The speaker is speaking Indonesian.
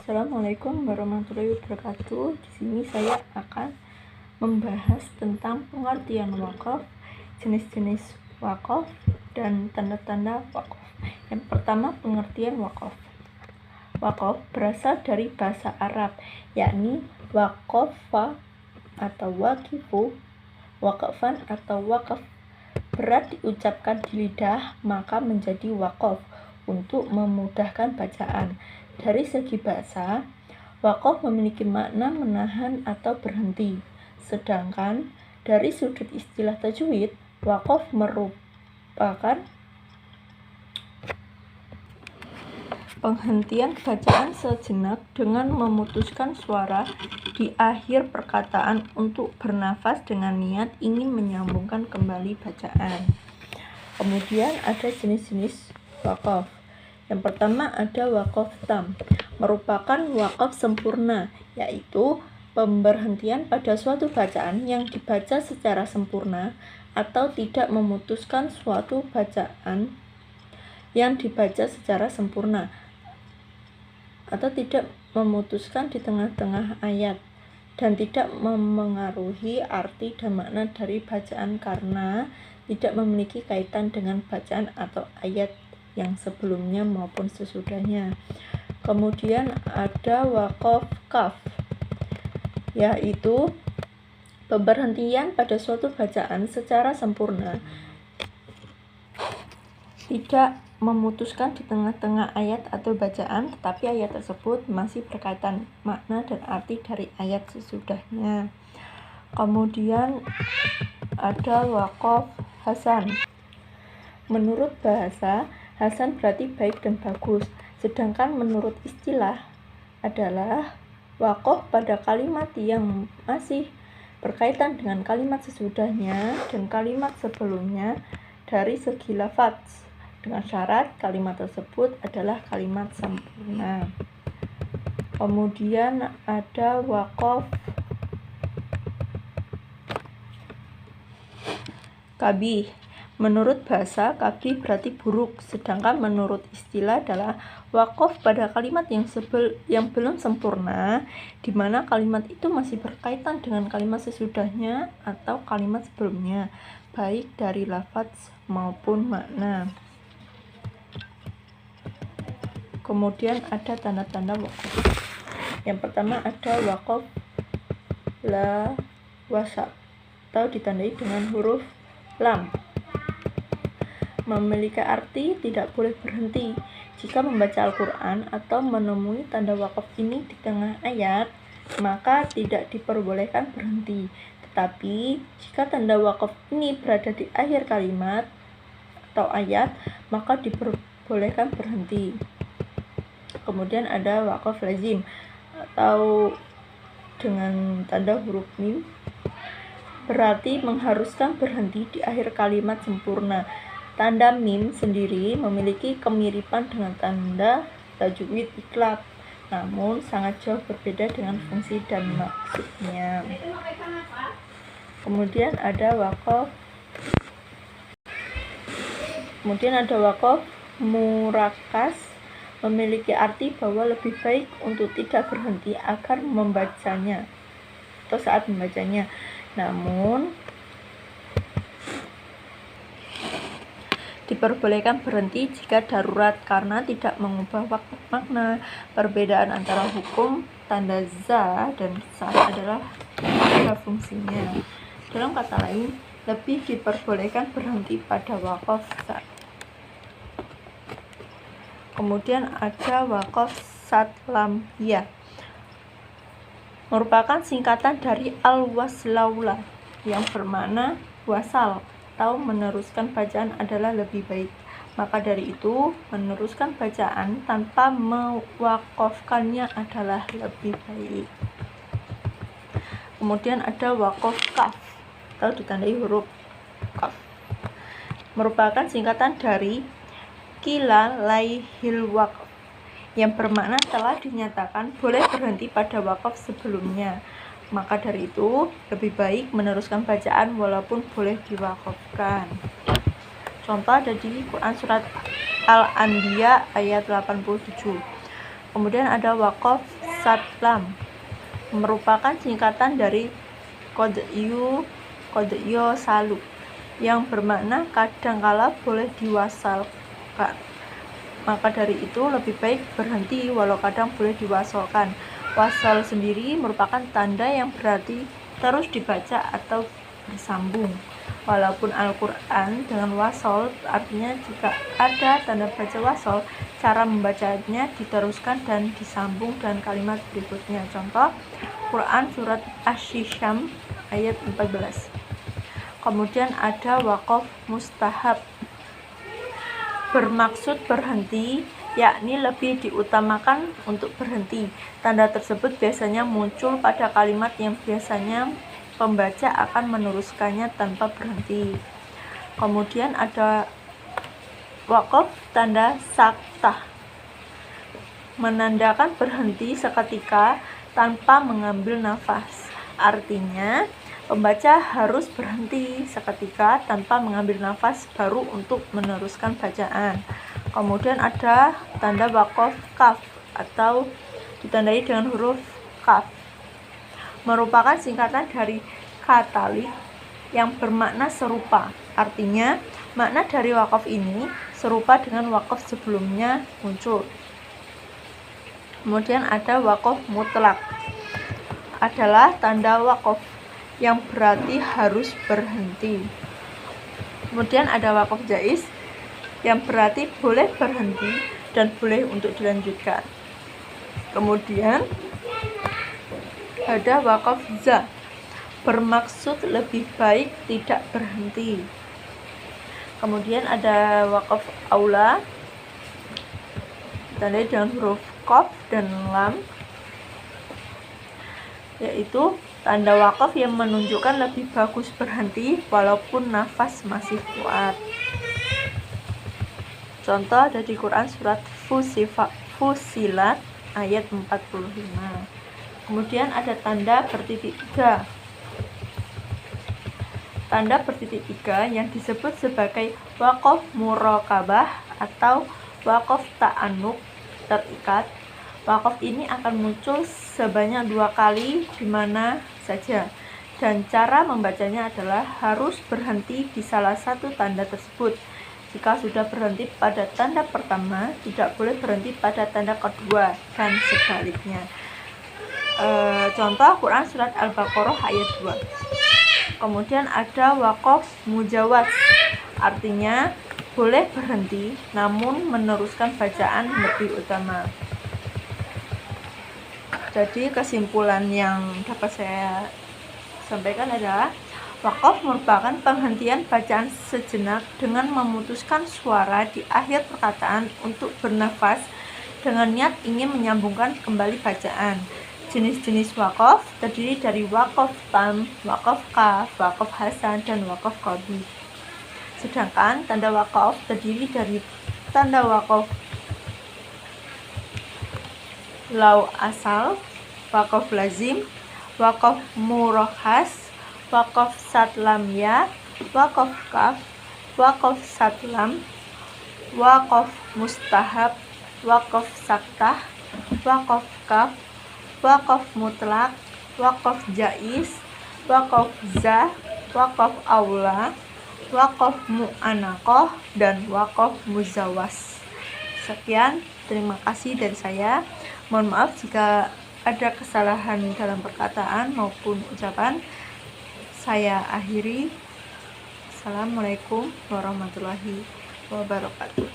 Assalamualaikum warahmatullahi wabarakatuh. Di sini saya akan membahas tentang pengertian wakaf, jenis-jenis wakaf, dan tanda-tanda wakaf. Yang pertama, pengertian wakaf. Wakaf berasal dari bahasa Arab, yakni waqafa atau waqifu, waqafan atau wakaf. Berat diucapkan di lidah, maka menjadi wakaf untuk memudahkan bacaan. Dari segi bahasa, wakaf memiliki makna menahan atau berhenti. Sedangkan dari sudut istilah tajwid, wakaf merupakan penghentian bacaan sejenak dengan memutuskan suara di akhir perkataan untuk bernafas dengan niat ingin menyambungkan kembali bacaan. Kemudian ada jenis-jenis wakaf. Yang pertama ada wakaf tam, merupakan wakaf sempurna, yaitu pemberhentian pada suatu bacaan yang dibaca secara sempurna atau tidak memutuskan suatu bacaan yang dibaca secara sempurna atau tidak memutuskan di tengah-tengah ayat dan tidak memengaruhi arti dan makna dari bacaan karena tidak memiliki kaitan dengan bacaan atau ayat yang sebelumnya maupun sesudahnya. Kemudian ada wakaf kaf, yaitu pemberhentian pada suatu bacaan secara sempurna, tidak memutuskan di tengah-tengah ayat atau bacaan, tetapi ayat tersebut masih berkaitan makna dan arti dari ayat sesudahnya. Kemudian ada wakaf hasan. Menurut bahasa, hasan berarti baik dan bagus, sedangkan menurut istilah adalah wakaf pada kalimat yang masih berkaitan dengan kalimat sesudahnya dan kalimat sebelumnya dari segi lafaz, dengan syarat kalimat tersebut adalah kalimat sempurna. Kemudian ada wakaf kabih. Menurut bahasa, kabih berarti buruk, sedangkan menurut istilah adalah wakaf pada kalimat yang belum sempurna, di mana kalimat itu masih berkaitan dengan kalimat sesudahnya atau kalimat sebelumnya, baik dari lafaz maupun makna. Kemudian ada tanda-tanda wakaf. Yang pertama ada wakaf la wasat atau ditandai dengan huruf lam. Memiliki arti tidak boleh berhenti. Jika membaca Al-Quran atau menemui tanda wakaf ini di tengah ayat, maka tidak diperbolehkan berhenti. Tetapi jika tanda wakaf ini berada di akhir kalimat atau ayat, maka diperbolehkan berhenti. Kemudian ada wakaf lazim atau dengan tanda huruf mim, berarti mengharuskan berhenti di akhir kalimat sempurna. Tanda mim sendiri memiliki kemiripan dengan tanda tajwid iqlab, namun sangat jauh berbeda dengan fungsi dan maksudnya. Kemudian ada wakaf murakas, memiliki arti bahwa lebih baik untuk tidak berhenti agar membacanya atau saat membacanya. Namun diperbolehkan berhenti jika darurat karena tidak mengubah makna. Perbedaan antara hukum tanda za dan sa adalah pada fungsinya. Dalam kata lain, lebih diperbolehkan berhenti pada wakaf za. Kemudian ada wakaf satlamiyah, merupakan singkatan dari al-waslaula yang bermakna wasal atau meneruskan bacaan adalah lebih baik. Maka dari itu, meneruskan bacaan tanpa mewakafkannya adalah lebih baik. Kemudian ada wakaf kaf atau ditandai huruf kaf, merupakan singkatan dari qila laihil waqf yang bermakna telah dinyatakan boleh berhenti pada wakaf sebelumnya. Maka dari itu lebih baik meneruskan bacaan walaupun boleh diwakafkan. Contoh ada di Quran surat Al-Anbiya ayat 87. Kemudian ada wakaf Satlam merupakan singkatan dari Qad'yu Salu yang bermakna kadangkala boleh diwasalkan. Maka dari itu lebih baik berhenti walau kadang boleh diwasalkan. Wasal sendiri merupakan tanda yang berarti terus dibaca atau bersambung. Walaupun Al-Quran dengan wasal, artinya jika ada tanda baca wasal, cara membacanya diteruskan dan disambung dengan kalimat berikutnya. Contoh, Quran surat Asy-Syam ayat 14. Kemudian ada waqaf mustahab, bermaksud berhenti, yakni lebih diutamakan untuk berhenti. Tanda tersebut biasanya muncul pada kalimat yang biasanya pembaca akan meneruskannya tanpa berhenti. Kemudian ada waqaf tanda saktah, menandakan berhenti seketika tanpa mengambil nafas. Artinya, pembaca harus berhenti seketika tanpa mengambil nafas baru untuk meneruskan bacaan. Kemudian ada tanda waqaf kaf atau ditandai dengan huruf kaf, merupakan singkatan dari katalik yang bermakna serupa. Artinya, makna dari waqaf ini serupa dengan waqaf sebelumnya muncul. Kemudian ada waqaf mutlak, adalah tanda waqaf yang berarti harus berhenti. Kemudian ada waqaf jaiz yang berarti boleh berhenti dan boleh untuk dilanjutkan. Kemudian ada waqaf za, bermaksud lebih baik tidak berhenti. Kemudian ada waqaf aula, ditandai dengan huruf qaf dan lam, yaitu tanda waqaf yang menunjukkan lebih bagus berhenti walaupun nafas masih kuat. Contoh ada di Quran surat Fussilat ayat 45. Kemudian ada tanda bertitik 3. Tanda bertitik 3 yang disebut sebagai waqaf muraqabah atau waqaf ta'annuq, terikat. Waqaf ini akan muncul sebanyak 2 kali di mana saja, dan cara membacanya adalah harus berhenti di salah satu tanda tersebut. Jika sudah berhenti pada tanda pertama, tidak boleh berhenti pada tanda kedua dan sebaliknya. Contoh Quran surat Al-Baqarah ayat 2. Kemudian ada waqaf mujawaz, artinya boleh berhenti namun meneruskan bacaan lebih utama. Jadi kesimpulan yang dapat saya sampaikan adalah waqaf merupakan penghentian bacaan sejenak dengan memutuskan suara di akhir perkataan untuk bernafas dengan niat ingin menyambungkan kembali bacaan. Jenis-jenis waqaf terdiri dari waqaf tam, waqaf kaf, waqaf hasan, dan waqaf qadhi. Sedangkan tanda waqaf terdiri dari tanda waqaf lau asal, waqaf lazim, waqaf murakhas, waqaf satlam ya, waqaf kaf, waqaf satlam, waqaf mustahab, waqaf saktah, waqaf kaf, waqaf mutlak, waqaf jaiz, waqaf za, waqaf aula, waqaf mu'anaqah, dan waqaf muzawas. Sekian, terima kasih dari saya. Mohon maaf jika ada kesalahan dalam perkataan maupun ucapan. Saya akhiri. Assalamualaikum warahmatullahi wabarakatuh.